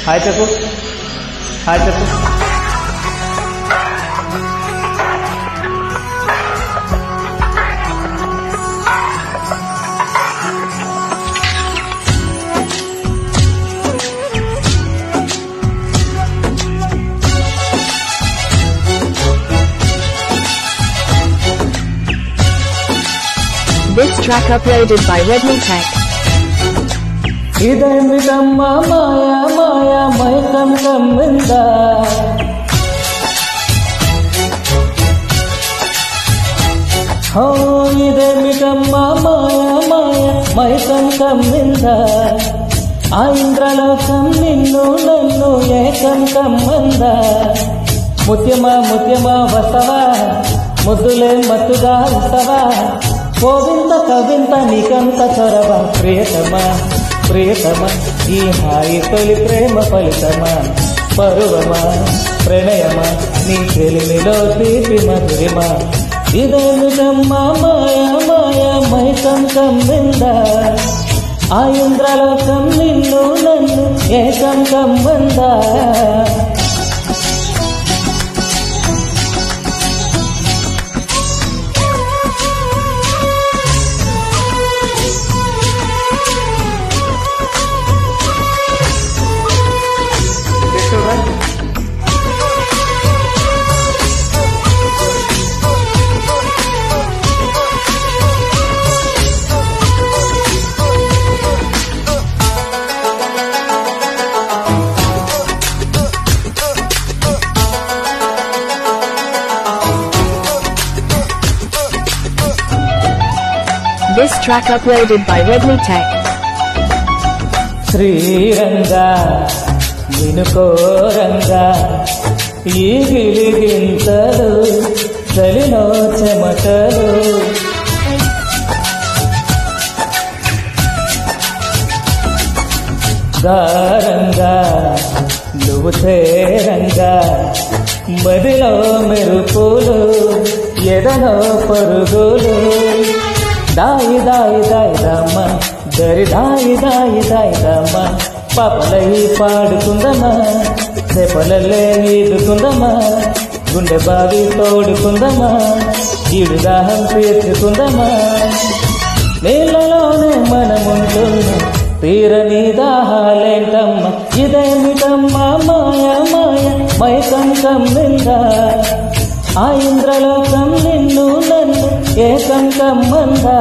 Hi చెప్పు, hi చెప్పు. This track uploaded by Redmi Tech. ఇదేమిటమ్మా మాయా మాయా మైకం కమ్మిందా, హో ఇదేమిటమ్మా మాయా మాయా మైకం కమ్మిందా, ఆ ఇంద్రలోకం నిన్ను నన్ను ఏకం కమ్మందా. ముత్యమా ముత్యమా వసవా ముద్దులే మత్తుగా ఇస్తవా, కోవింత కవింత నీకంత చొరవ ప్రియతమా ప్రియతమా. ఈ హాయి తొలి ప్రేమ ఫలితమా, పరువమా ప్రణయమా నీ చెలిమిలో తీపి మధురిమా. ఇదేమిటమ్మా మాయా మాయా మైకం కమ్మిందా, ఆ ఇంద్రలోకం నిన్ను నన్ను ఏకం కమ్మందా. This track uploaded by Redmi Tech. శ్రీరంగా వినుకోరంగా ఈ గిలిగింతలు చలిలో చెమటలు, దారంగా నువ్వు చేరంగా మదిలో మెరుపులు ఎదలో పరుగులు. దాయి దాయి దాయి దమ్మ దరి దాయి దాయి దాయి దమ్మ, పాపలై పాడుకుందమా చేపలల్లే ఈదుకుందమా, గుండె బావి తోడుకుందమా ఈడు దాహం తీర్చుకుందమా. నీళ్ళలోనే మనముంటున్నా తీరని దాహాలేంటమ్మ, ఇదేమిటమ్మా మాయా మాయా మైకం కమ్మిందా, ఆ ఇంద్రలోకం నిన్ను నన్ను ఏకం కమ్మందా.